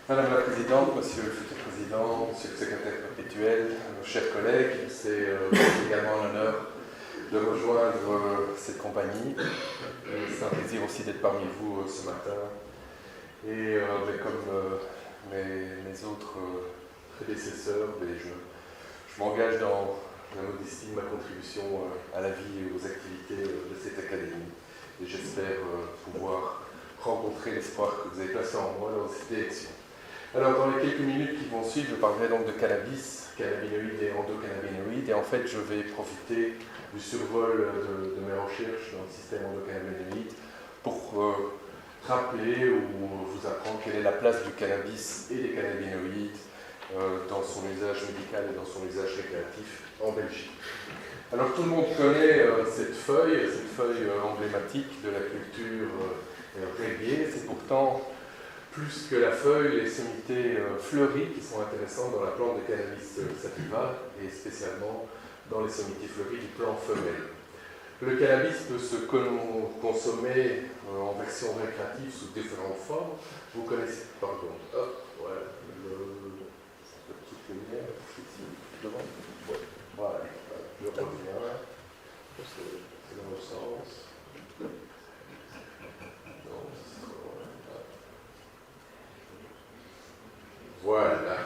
Madame la Présidente, Monsieur le futur Président, Monsieur le Secrétaire perpétuel, chers collègues, c'est également un honneur de rejoindre cette compagnie. C'est un plaisir aussi d'être parmi vous ce matin. Et comme mes autres prédécesseurs, je m'engage dans la modestie de ma contribution à la vie et aux activités de cette académie. Et j'espère pouvoir rencontrer l'espoir que vous avez placé en moi dans cette élection. Alors, dans les quelques minutes qui vont suivre, je parlerai donc de cannabis, cannabinoïdes et endocannabinoïdes. Et en fait, je vais profiter du survol de mes recherches dans le système endocannabinoïde pour rappeler ou vous apprendre quelle est la place du cannabis et des cannabinoïdes dans son usage médical et dans son usage récréatif en Belgique. Alors, tout le monde connaît cette feuille emblématique de la culture reggae. C'est pourtant plus que la feuille, les sommités fleuries qui sont intéressantes dans la plante de cannabis sativa et spécialement dans les sommités fleuries du plant femelle. Le cannabis peut se consommer en version récréative sous différentes formes. Vous connaissez, pardon, voilà, la petite lumière ici, devant. Ouais. Voilà, je reviens, c'est dans le sens. Voilà.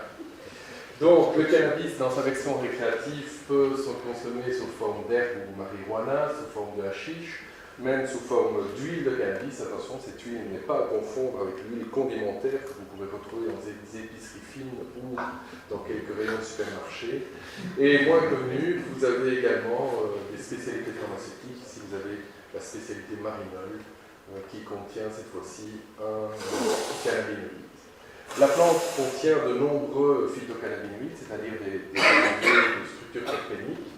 Donc, le cannabis, dans sa version récréative, peut se consommer sous forme d'herbe ou marijuana, sous forme de hashish, même sous forme d'huile de cannabis. Attention, cette huile n'est pas à confondre avec l'huile condimentaire que vous pouvez retrouver dans des épiceries fines ou dans quelques rayons de supermarché. Et moins connu, vous avez également des spécialités pharmaceutiques. Ici, vous avez la spécialité Marinol, qui contient cette fois-ci un cannabinoïde. La plante contient de nombreux phytocannabinoïdes, c'est-à-dire des cannabinoïdes de structure terpénique.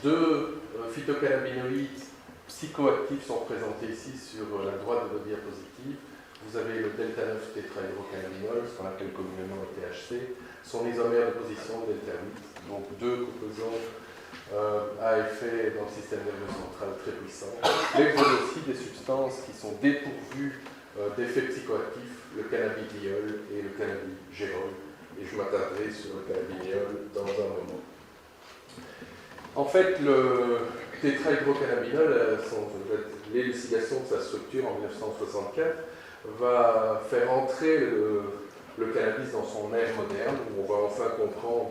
Deux phytocannabinoïdes psychoactifs sont présentés ici sur la droite de votre diapositive. Vous avez le delta-9 tétrahydrocannabinol, ce qu'on appelle communément le THC, son isomère de position delta-8, donc deux composants à effet dans le système nerveux central très puissants. Mais vous avez aussi des substances qui sont dépourvues d'effets psychoactifs, le cannabidiol et le cannabigérol, et je m'attarderai sur le cannabidiol dans un moment. En fait, le tétrahydrocannabinol, l'élucidation de sa structure en 1964, va faire entrer le cannabis dans son ère moderne, où on va enfin comprendre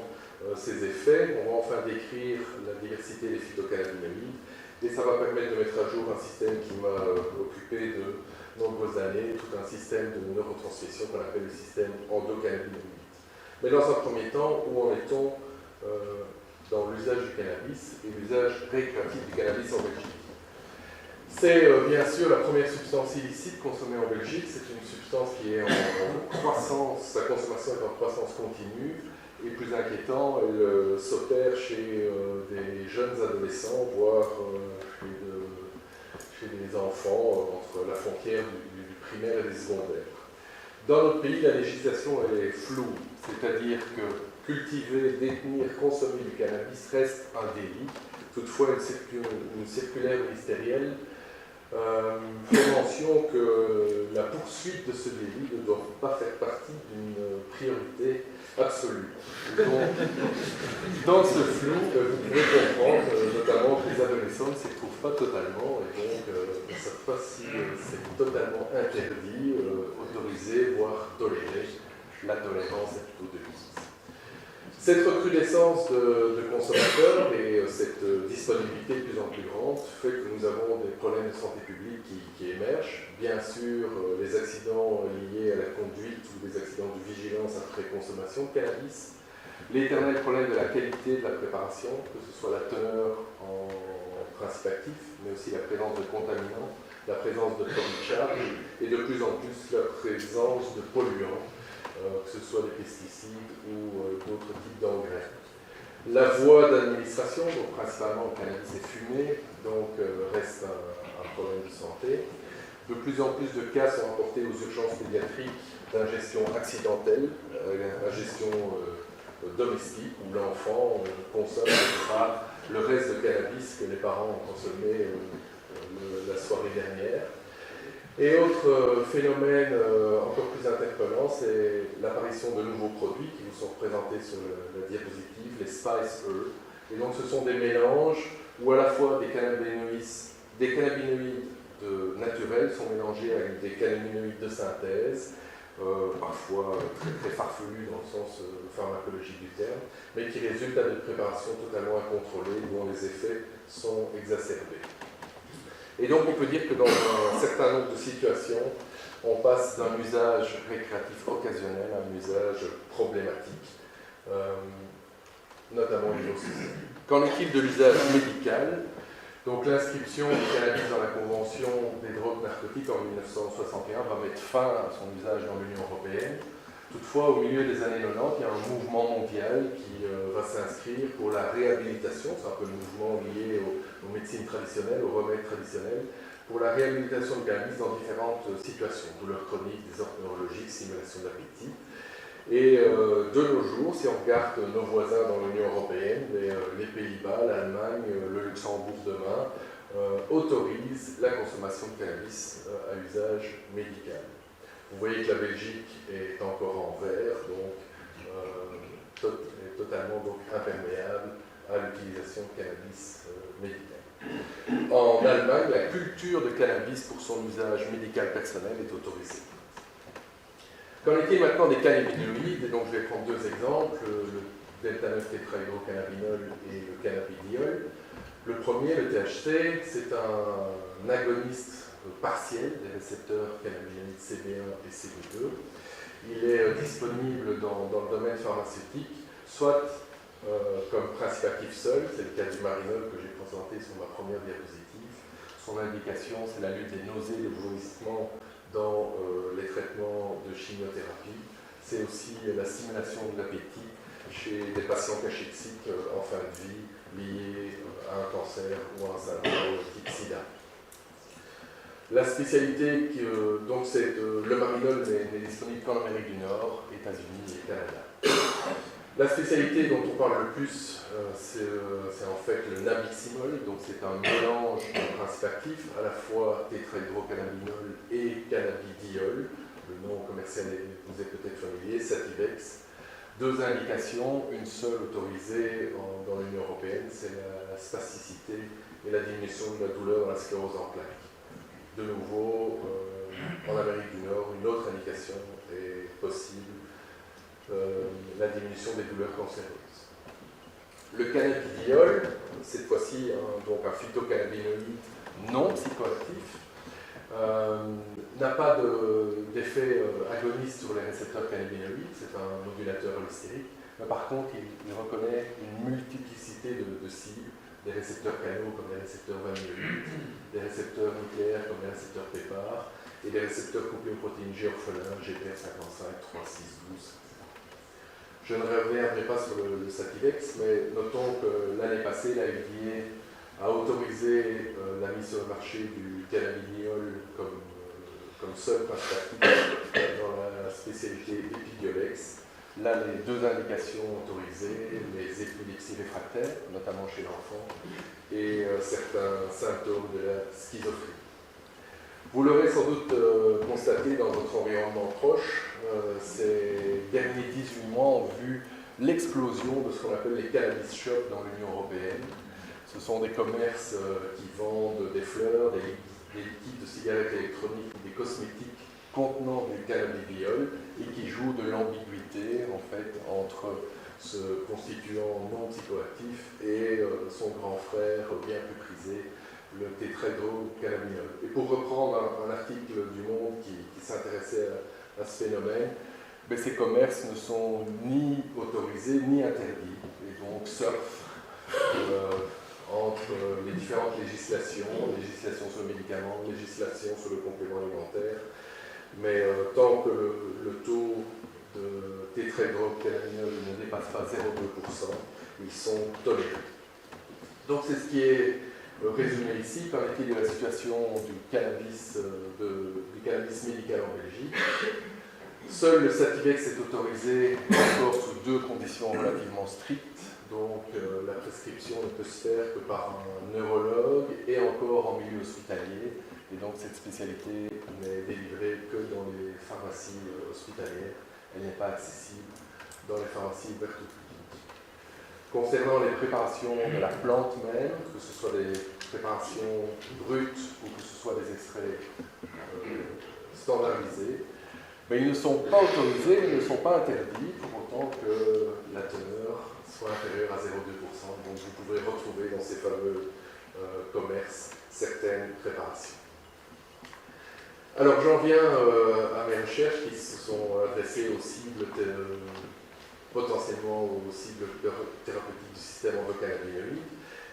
ses effets, on va enfin décrire la diversité des phytocannabinoïdes, et ça va permettre de mettre à jour un système qui m'a occupé de nombreuses années, tout un système de neurotransmission qu'on appelle le système endocannabinoïde. Mais dans un premier temps, où en est-on dans l'usage du cannabis et l'usage récréatif du cannabis en Belgique? C'est bien sûr la première substance illicite consommée en Belgique. C'est une substance qui est en croissance, sa consommation est en croissance continue. Et plus inquiétant, elle s'opère chez des jeunes adolescents, voire chez des enfants entre la frontière du primaire et du secondaire. Dans notre pays, la législation est floue, c'est-à-dire que cultiver, détenir, consommer du cannabis reste un délit. Toutefois, une circulaire ministérielle fait mention que la poursuite de ce délit ne doit pas faire partie d'une priorité absolue. Donc, dans ce flou, vous pouvez comprendre notamment que les adolescents ne s'y retrouvent pas totalement et donc ne savent pas si c'est totalement interdit, autorisé, voire toléré. La tolérance est plutôt de mise. Cette recrudescence de consommateurs et cette disponibilité de plus en plus grande fait que nous avons des problèmes de santé publique qui émergent. Bien sûr, les accidents liés à la conduite ou des accidents de vigilance après consommation de cannabis, l'éternel problème de la qualité de la préparation, que ce soit la teneur en principe actif, mais aussi la présence de contaminants, la présence de produits de charge et de plus en plus la présence de polluants, que ce soit des pesticides ou d'autres types d'engrais. La voie d'administration, donc principalement le cannabis est fumé, donc reste un problème de santé. De plus en plus de cas sont rapportés aux urgences pédiatriques d'ingestion accidentelle, ingestion domestique, où l'enfant consomme le reste de cannabis que les parents ont consommé la soirée dernière. Et autre phénomène encore plus interpellant, c'est l'apparition de nouveaux produits qui vous sont présentés sur la diapositive, les Spice Earth. Et donc ce sont des mélanges où à la fois des cannabinoïdes naturels sont mélangés avec des cannabinoïdes de synthèse, parfois très, très farfelus dans le sens pharmacologique du terme, mais qui résultent à des préparations totalement incontrôlées dont les effets sont exacerbés. Et donc on peut dire que dans un certain nombre de situations, on passe d'un usage récréatif occasionnel à un usage problématique, notamment lié au suicide. Qu'en est-il de l'usage médical? Donc l'inscription du cannabis dans la Convention des drogues narcotiques en 1961 va mettre fin à son usage dans l'Union européenne. Toutefois, au milieu des années 90, il y a un mouvement mondial qui va s'inscrire pour la réhabilitation, c'est un peu le mouvement lié aux médecines traditionnelles, aux remèdes traditionnels, pour la réhabilitation du cannabis dans différentes situations, douleurs chroniques, désordres neurologiques, stimulation d'appétit. Et de nos jours, si on regarde nos voisins dans l'Union européenne, les Pays-Bas, l'Allemagne, le Luxembourg demain, autorisent la consommation de cannabis à usage médical. Vous voyez que la Belgique est encore en vert, donc est totalement donc, imperméable à l'utilisation de cannabis médical. En Allemagne, la culture de cannabis pour son usage médical personnel est autorisée. Qu'en est-il maintenant des cannabinoïdes? Et donc je vais prendre deux exemples, le delta-9-tétrahydrocannabinol et le cannabidiol. Le premier, le THC, c'est un agoniste partiel des récepteurs cannabinoïdes CB1 et CB2. Il est disponible dans le domaine pharmaceutique, soit comme principe actif seul, c'est le cas du marinol que j'ai présenté sur ma première diapositive. Son indication, c'est la lutte des nausées et des vomissements dans les traitements de chimiothérapie. C'est aussi la stimulation de l'appétit chez des patients cachexiques en fin de vie liés à un cancer ou à un syndrome type SIDA. La spécialité, donc c'est le marinol n'est disponible qu'en Amérique du Nord, États-Unis et Canada. La spécialité dont on parle le plus, c'est en fait le nabiximol, donc c'est un mélange de principes actifs, à la fois tétrahydrocannabinol et cannabidiol. Le nom commercial vous est peut-être familier, Sativex. Deux indications, une seule autorisée dans l'Union européenne, c'est la spasticité et la diminution de la douleur dans la sclérose en plaques. De nouveau, en Amérique du Nord, une autre indication est possible, la diminution des douleurs cancéreuses. Le cannabidiol, cette fois-ci donc un phytocannabinoïde non psychoactif, n'a pas d'effet agoniste sur les récepteurs cannabinoïdes, c'est un modulateur allostérique, mais par contre il reconnaît une multiplicité de cibles, des récepteurs canaux comme les récepteurs vanilloïdes, des récepteurs nucléaires comme les récepteurs PEPAR, et des récepteurs nucléoprotéines G orphelins, GPR55, 3, 6, 12. Je ne reviendrai pas sur le Sativex, mais notons que l'année passée, la FDA a autorisé la mise sur le marché du cannabidiol comme seul principe dans la spécialité Epidiolex. Là, les deux indications autorisées, les épilepsies réfractaires, notamment chez l'enfant, et certains symptômes de la schizophrénie. Vous l'aurez sans doute constaté dans votre environnement proche, ces derniers 18 mois ont vu l'explosion de ce qu'on appelle les cannabis shops dans l'Union européenne. Ce sont des commerces qui vendent des fleurs, des liquides de cigarettes électroniques, des cosmétiques contenant du cannabidiol et qui jouent de l'ambiguïté en fait entre ce constituant non psychoactif et son grand frère bien plus prisé, le tétrahydrocannabinol. Et pour reprendre un article du Monde qui s'intéressait à ce phénomène, mais ces commerces ne sont ni autorisés ni interdits, et donc surfent entre les différentes législations sur le médicament, législation sur le complément alimentaire, mais tant que le taux de tétrahydrocannabinol ne dépasse pas 0,2%, ils sont tolérés. Donc c'est ce qui est résumé ici. Qu'en est-il de la situation du cannabis médical en Belgique? Seul le Sativex est autorisé encore sous deux conditions relativement strictes. Donc la prescription ne peut se faire que par un neurologue et encore en milieu hospitalier. Et donc cette spécialité n'est délivrée que dans les pharmacies hospitalières. Elle n'est pas accessible dans les pharmacies ouvertes au public. Concernant les préparations de la plante même, que ce soit des préparations brutes ou que ce soit des extraits standardisés, mais ils ne sont pas autorisés, ils ne sont pas interdits, pour autant que la teneur soit inférieure à 0,2%. Donc vous pouvez retrouver dans ces fameux commerces certaines préparations. Alors j'en viens à mes recherches qui se sont adressées aux cibles, potentiellement aux cibles thérapeutiques du système endocannabinoïde.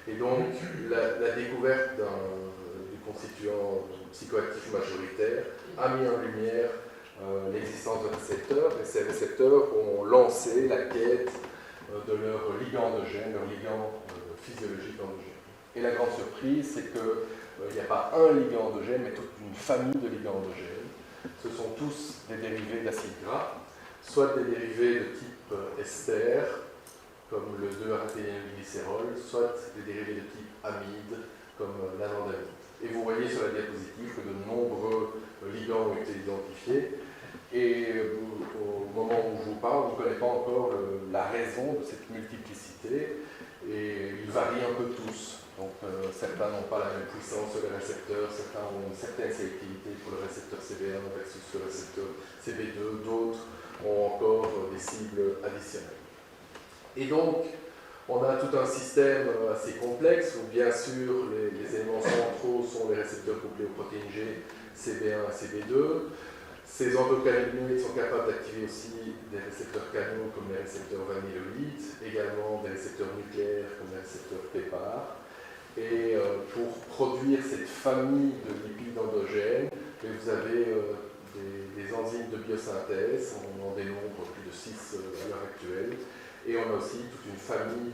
Et donc la découverte du constituant psychoactif majoritaire a mis en lumière l'existence de récepteurs, et ces récepteurs ont lancé la quête de leur ligand endogène, leur ligand physiologique endogène. Et la grande surprise, c'est qu'il n'y a pas un ligand endogène, mais toute une famille de ligands endogènes. Ce sont tous des dérivés d'acides gras, soit des dérivés de type ester, comme le 2-araténylglycérol, soit des dérivés de type amide, comme l'anandamide. Et vous voyez sur la diapositive que de nombreux ligands ont été identifiés. Et au moment où je vous parle, on ne connaît pas encore la raison de cette multiplicité. Et ils varient un peu tous. Donc certains n'ont pas la même puissance sur les récepteurs, certains ont une certaine sélectivité pour le récepteur CB1 versus le récepteur CB2, d'autres ont encore des cibles additionnelles. Et donc, on a tout un système assez complexe où bien sûr les éléments centraux sont les récepteurs couplés aux protéines G, CB1 et CB2. Ces endocannabinoïdes sont capables d'activer aussi des récepteurs canaux comme les récepteurs vanilloïdes, également des récepteurs nucléaires comme les récepteurs PPAR. Et pour produire cette famille de lipides endogènes, vous avez des enzymes de biosynthèse, on en dénombre plus de 6 à l'heure actuelle, et on a aussi toute une famille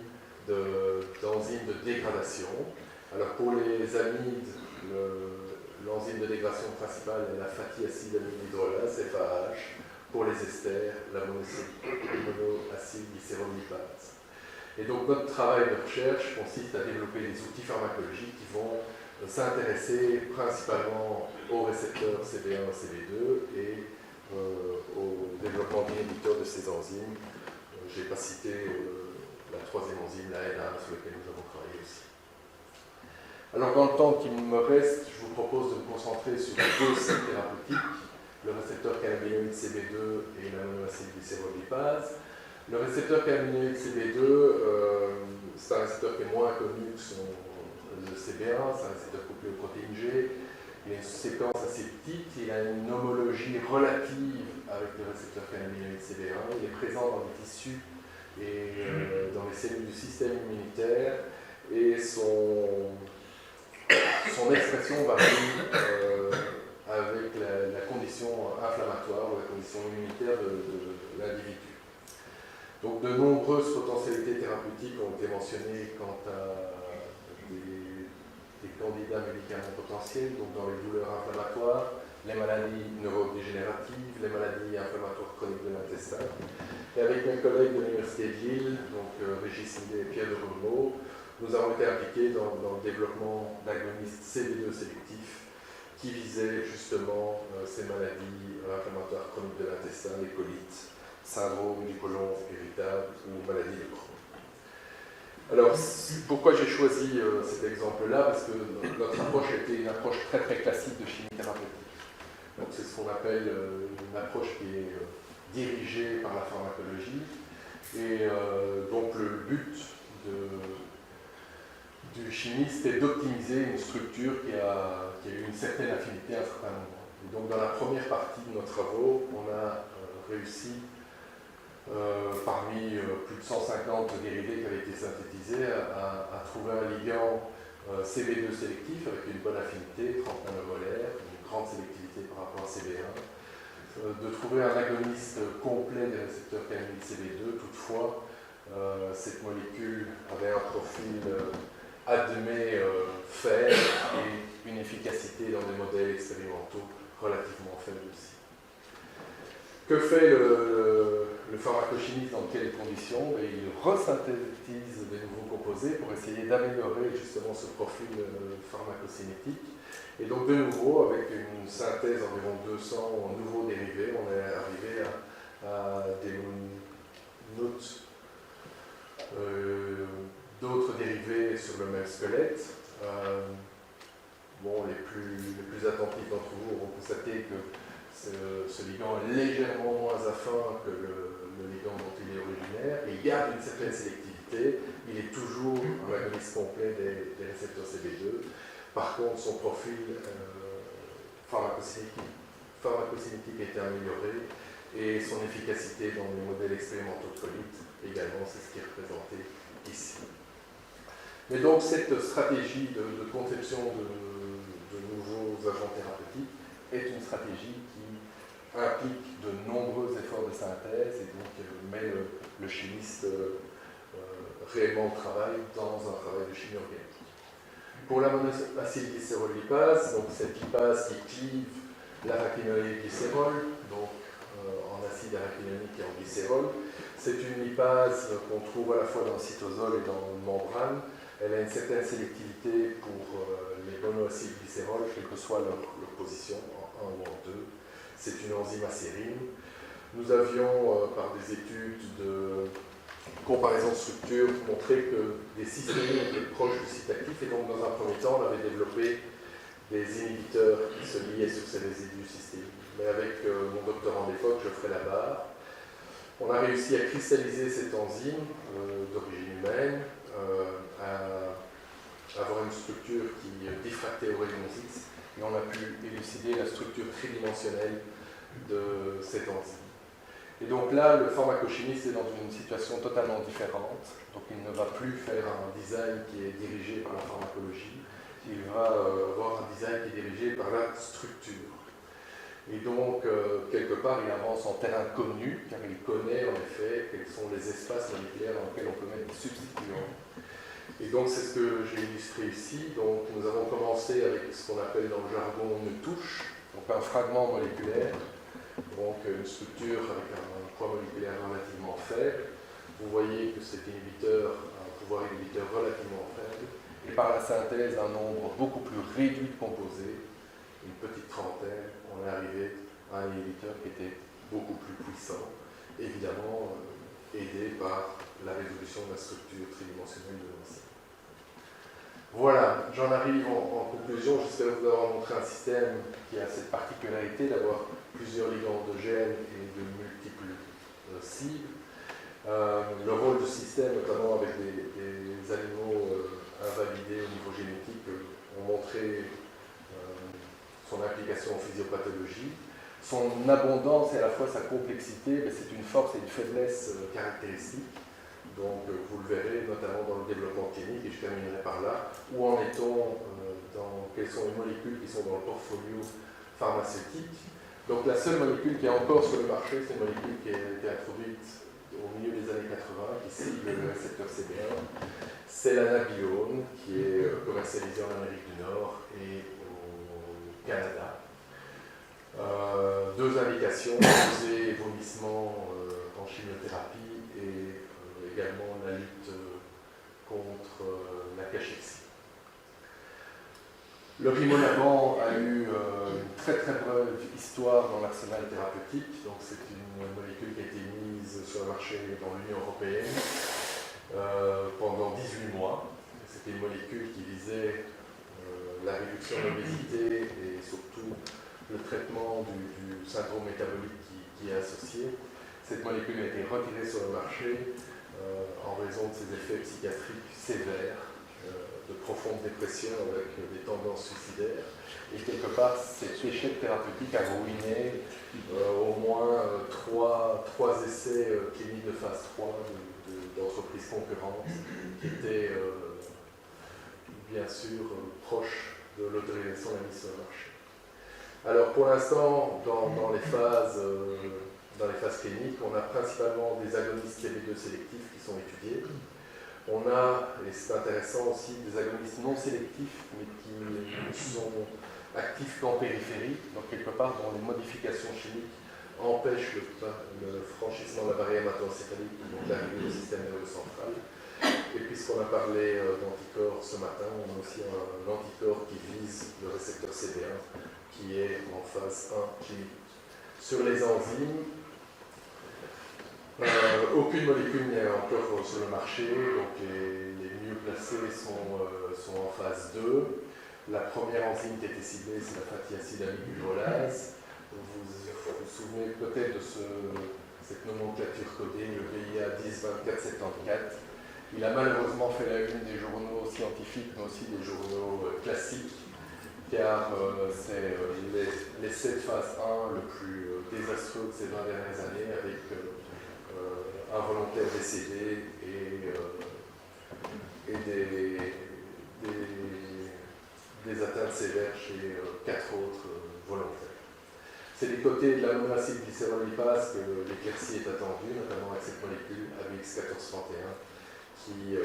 d'enzymes de dégradation. Alors pour les amides, l'enzyme de dégradation principale est la fatty acide amide hydrolase, FAH. Pour les esters, la monoacide glycérolipase. Et donc notre travail de recherche consiste à développer des outils pharmacologiques qui vont s'intéresser principalement aux récepteurs CB1 et CB2 et au développement d'inhibiteurs de ces enzymes. Je n'ai pas cité la troisième enzyme, la N1, sur laquelle nous avons travaillé aussi. Alors dans le temps qui me reste, je vous propose de me concentrer sur deux sites thérapeutiques, le récepteur cannabinoïde CB2 et la monoacide glycérolipase. Le récepteur cannabinoïde CB2, c'est un récepteur qui est moins connu que le CB1, c'est un récepteur couplé aux protéines G. Il a une séquence assez petite, il a une homologie relative avec le récepteur cannabinoïde CB1. Il est présent dans les tissus et dans les cellules du système immunitaire et son expression varie avec la condition inflammatoire ou la condition immunitaire de l'individu. Donc de nombreuses potentialités thérapeutiques ont été mentionnées quant à des candidats médicaments potentiels, donc dans les douleurs inflammatoires, les maladies neurodégénératives, les maladies inflammatoires chroniques de l'intestin. Et avec mes collègues de l'Université de Lille, donc Régis Hindé et Pierre de Rouleau, nous avons été impliqués dans le développement d'agonistes CB2 sélectifs qui visaient justement ces maladies inflammatoires chroniques de l'intestin, les colites, syndrome du côlon irritable ou maladie de Crohn. Alors, pourquoi j'ai choisi cet exemple-là? Parce que notre approche a été une approche très très classique de chimie thérapeutique. Donc c'est ce qu'on appelle une approche qui est dirigée par la pharmacologie. Et donc le but du chimiste est d'optimiser une structure qui a eu une certaine affinité à un certain moment. Et donc dans la première partie de nos travaux, on a réussi parmi plus de 150 dérivés qui avaient été synthétisés, à trouver un ligand CB2 sélectif avec une bonne affinité, 30 nanomolaires, une grande sélectivité par rapport à CB1, de trouver un agoniste complet des récepteurs cannabinoïdes CB2. Toutefois, cette molécule avait un profil admet faible et une efficacité dans des modèles expérimentaux relativement faible aussi. Que fait le pharmacochimiste dans quelles conditions? Il resynthétise des nouveaux composés pour essayer d'améliorer justement ce profil pharmacocinétique. Et donc de nouveau, avec une synthèse d'environ 200 nouveaux dérivés, on est arrivé à des notes d'autres dérivés sur le même squelette. Bon, les plus attentifs d'entre vous auront constaté que ce ligand est légèrement moins affin que le ligand dont il est originaire. Il garde une certaine sélectivité, il est toujours un agoniste complet des récepteurs CB2. Par contre, son profil pharmacocinétique a été amélioré et son efficacité dans les modèles expérimentaux de colite également, c'est ce qui est représenté ici. Mais donc cette stratégie de conception de nouveaux agents thérapeutiques est une stratégie qui implique de nombreux efforts de synthèse et donc met le chimiste réellement au travail dans un travail de chimie organique. Pour la monoacylglycérol-lipase, donc cette lipase qui clive l'araquinone glycérol, donc en acide araquinonique et en glycérol. C'est une lipase qu'on trouve à la fois dans le cytosol et dans la membrane. Elle a une certaine sélectivité pour les monoacylglycérols, quelle que soit leur position, en 1 ou en 2. C'est une enzyme acérine. Nous avions, par des études de comparaison de structure, montré que des systémiques étaient proches du site actif, et donc dans un premier temps, on avait développé des inhibiteurs qui se liaient sur ces résidus systémiques. Mais avec mon doctorant d'époque, Geoffrey Labarre, on a réussi à cristalliser cette enzyme d'origine humaine, à avoir une structure qui diffractait au rayon X, et on a pu élucider la structure tridimensionnelle de cette enzyme. Et donc là, le pharmacochimiste est dans une situation totalement différente, donc il ne va plus faire un design qui est dirigé par la pharmacologie, il va avoir un design qui est dirigé par la structure. Et donc, quelque part, il avance en terrain connu, car il connaît en effet quels sont les espaces moléculaires dans lesquels on peut mettre des substituants. Et donc, c'est ce que j'ai illustré ici. Donc, nous avons commencé avec ce qu'on appelle dans le jargon une touche, donc un fragment moléculaire, donc une structure avec un poids moléculaire relativement faible. Vous voyez que cet inhibiteur a un pouvoir inhibiteur relativement faible, et par la synthèse d'un nombre beaucoup plus réduit de composés, une petite trentaine, on est arrivé à un inhibiteur qui était beaucoup plus puissant, évidemment aidé par la résolution de la structure tridimensionnelle de l'enzyme. Voilà, j'en arrive en conclusion. J'espère vous avoir montré un système qui a cette particularité d'avoir plusieurs ligands de gènes et de multiples cibles. Le rôle du système, notamment avec des animaux invalidés au niveau génétique, ont montré son implication en physiopathologie. Son abondance et à la fois sa complexité, c'est une force et une faiblesse caractéristiques. Donc vous le verrez notamment dans le développement clinique, et je terminerai par là. Où en est-on quelles sont les molécules qui sont dans le portfolio pharmaceutique? Donc la seule molécule qui est encore sur le marché, c'est une molécule qui a été introduite au milieu des années 80, qui cible le récepteur CB1. C'est l'anabione, qui est commercialisée en Amérique du Nord et Canada. 2 indications, nausées et vomissements en chimiothérapie et également la lutte contre la cachexie. Le rimonabant a eu une très très brève histoire dans l'arsenal thérapeutique, donc c'est une molécule qui a été mise sur le marché dans l'Union européenne pendant 18 mois. C'était une molécule qui visait la réduction de l'obésité et surtout le traitement du syndrome métabolique qui est associé. Cette molécule a été retirée sur le marché en raison de ses effets psychiatriques sévères, de profonde dépression avec des tendances suicidaires. Et quelque part, cet échec thérapeutique a ruiné au moins trois essais cliniques de phase 3 d'entreprises concurrentes qui étaient bien sûr proches de l'autorisation de la mise sur le marché. Alors pour l'instant, dans les phases cliniques, on a principalement des agonistes CB2 sélectifs qui sont étudiés. On a, et c'est intéressant aussi, des agonistes non sélectifs, mais qui ne sont actifs qu'en périphérie, donc quelque part dont les modifications chimiques empêchent le franchissement de la barrière hémato-encéphalique, donc l'arrivée au système nerveux central. Et puisqu'on a parlé d'anticorps ce matin, on a aussi un anticorps qui vise le récepteur CD1, qui est en phase 1 clinique. Sur les enzymes, aucune molécule n'est encore sur le marché, donc les mieux placées sont en phase 2. La première enzyme qui a été ciblée, c'est la fatty acide amygdulase. Vous vous souvenez peut-être de cette nomenclature codée, le VIA 102474. Il a malheureusement fait la une des journaux scientifiques, mais aussi des journaux classiques, car c'est l'essai de phase 1 le plus désastreux de ces 20 dernières années, avec un volontaire décédé et des atteintes sévères chez 4 autres volontaires. C'est du côté de la monacide glycérolipase que l'éclaircie est attendue, notamment avec cette molécule ABX1431 qui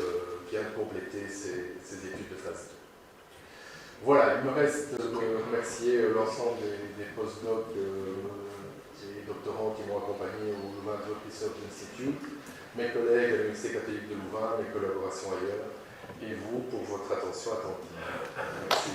vient de compléter ces études de phase 2. Voilà, il me reste de remercier l'ensemble des postdocs et doctorants qui m'ont accompagné au Louvain Drug Research Institute, mes collègues à l'Université catholique de Louvain, mes collaborations ailleurs, et vous pour votre attention attentive. Merci.